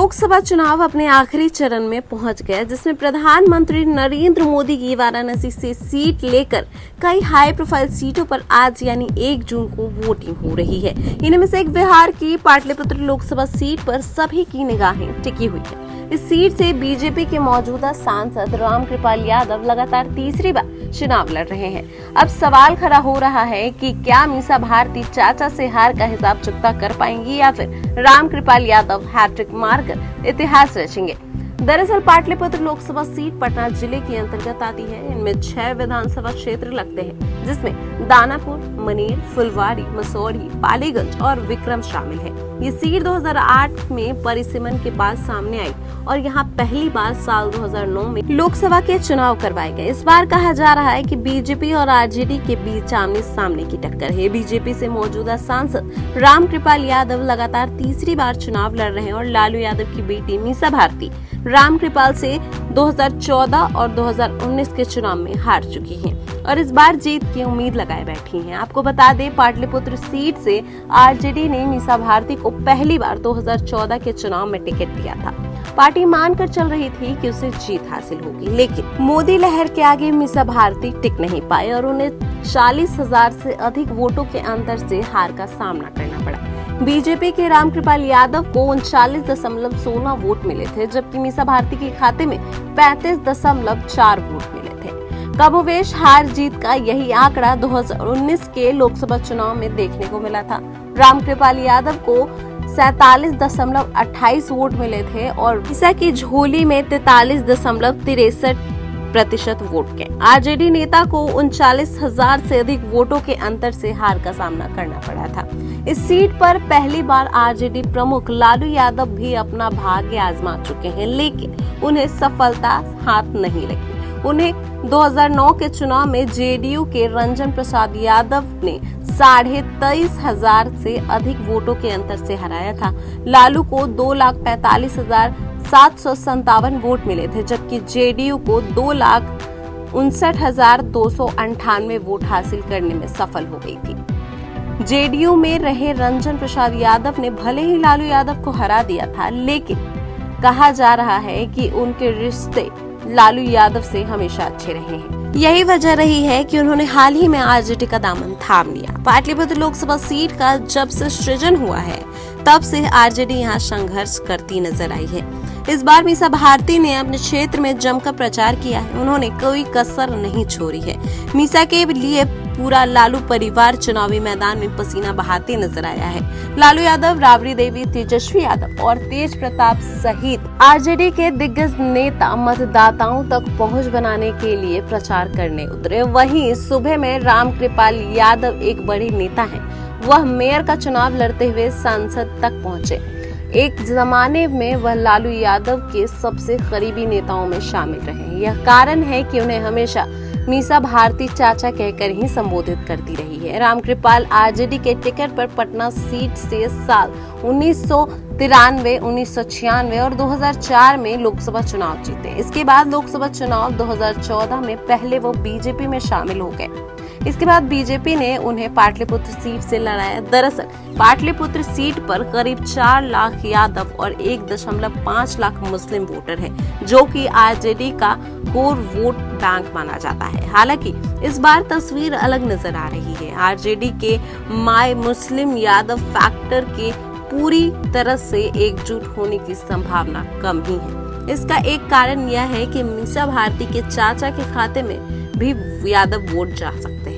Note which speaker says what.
Speaker 1: लोकसभा चुनाव अपने आखिरी चरण में पहुंच गए, जिसमें प्रधानमंत्री नरेंद्र मोदी की वाराणसी से सीट लेकर कई हाई प्रोफाइल सीटों पर आज यानी 1 जून को वोटिंग हो रही है। इनमें से एक बिहार की पाटलिपुत्र लोकसभा सीट पर सभी की निगाहें टिकी हुई है। इस सीट से बीजेपी के मौजूदा सांसद रामकृपाल यादव लगातार तीसरी बार चुनाव लड़ रहे हैं। अब सवाल खड़ा हो रहा है कि क्या मीसा भारती चाचा से हार का हिसाब चुकता कर पाएंगी या फिर रामकृपाल यादव हैट्रिक मारकर इतिहास रचेंगे। दरअसल पाटलिपुत्र लोकसभा सीट पटना जिले के अंतर्गत आती है। इनमें 6 विधानसभा क्षेत्र लगते हैं, जिसमें दानापुर, मनेर, फुलवारी, मसौढ़ी, पालीगंज और विक्रम शामिल है। ये सीट 2008 में परिसीमन के बाद सामने आई और यहाँ पहली बार साल 2009 में लोकसभा के चुनाव करवाए गए। इस बार कहा जा रहा है कि बीजेपी और आरजेडी के बीच आमने सामने की टक्कर है। बीजेपी से मौजूदा सांसद रामकृपाल यादव लगातार तीसरी बार चुनाव लड़ रहे हैं और लालू यादव की बेटी मीसा भारती रामकृपाल से 2014 और 2019 के चुनाव में हार चुकी हैं और इस बार जीत की उम्मीद लगाए बैठी हैं। आपको बता दें, पाटलिपुत्र सीट से आरजेडी ने मीसा भारती को पहली बार 2014 के चुनाव में टिकट दिया था। पार्टी मानकर चल रही थी कि उसे जीत हासिल होगी, लेकिन मोदी लहर के आगे मीसा भारती टिक नहीं पाए और उन्हें 40,000 से अधिक वोटों के अंतर से हार का सामना करना पड़ा। बीजेपी के रामकृपाल यादव को 39.16 वोट मिले थे, जबकि मीसा भारती के खाते में 35.4 वोट मिले थे। कमोवेश हार जीत का यही आंकड़ा 2019 के लोकसभा चुनाव में देखने को मिला था। रामकृपाल यादव को 47.28 वोट मिले थे और मीसा की झोली में 43.63% वोट के। आरजेडी नेता को 39,000 से अधिक वोटों के अंतर से हार का सामना करना पड़ा था। इस सीट पर पहली बार आरजेडी प्रमुख लालू यादव भी अपना भाग्य आजमा चुके हैं, लेकिन उन्हें सफलता हाथ नहीं लगी। उन्हें 2009 के चुनाव में जेडीयू के रंजन प्रसाद यादव ने 23,500 से अधिक वोटों के अंतर से हराया था। लालू को 2,45,757 वोट मिले थे, जबकि जेडीयू को 2,59,298 वोट हासिल करने में सफल हो गई थी। जेडीयू में रहे रंजन प्रसाद यादव ने भले ही लालू यादव को हरा दिया था, लेकिन कहा जा रहा है कि उनके रिश्ते लालू यादव से हमेशा अच्छे रहे हैं। यही वजह रही है कि उन्होंने हाल ही में आरजेडी का दामन थाम लिया। पाटलिपुत्र लोकसभा सीट का जब से सृजन हुआ है, तब से आरजेडी यहाँ संघर्ष करती नजर आई है। इस बार मीसा भारती ने अपने क्षेत्र में जमकर प्रचार किया है। उन्होंने कोई कसर नहीं छोड़ी है। मीसा के लिए पूरा लालू परिवार चुनावी मैदान में पसीना बहाते नजर आया है। लालू यादव, राबड़ी देवी, तेजस्वी यादव और तेज प्रताप सहित आरजेडी के दिग्गज नेता मतदाताओं तक पहुंच बनाने के लिए प्रचार करने उतरे। वहीं सुबह में रामकृपाल यादव एक बड़े नेता हैं। वह मेयर का चुनाव लड़ते हुए सांसद तक पहुंचे। एक जमाने में वह लालू यादव के सबसे करीबी नेताओं में शामिल रहे। यह कारण है कि उन्हें हमेशा मीसा भारती चाचा कहकर ही संबोधित करती रही है। रामकृपाल आरजेडी के टिकट पर पटना सीट से साल 1993, 1996 और 2004 में लोकसभा चुनाव जीते। इसके बाद लोकसभा चुनाव 2014 में पहले वो बीजेपी में शामिल हो गए। इसके बाद बीजेपी ने उन्हें पाटलिपुत्र सीट से लड़ाया। दरअसल पाटलिपुत्र सीट पर करीब 4 लाख यादव और 1.5 लाख मुस्लिम वोटर हैं, जो कि आरजेडी का कोर वोट बैंक माना जाता है। हालांकि इस बार तस्वीर अलग नजर आ रही है। आरजेडी के माय मुस्लिम यादव फैक्टर के पूरी तरह से एकजुट होने की संभावना कम ही है। इसका एक कारण यह है कि मीसा भारती के चाचा के खाते में भी यादव वोट जा सकते हैं।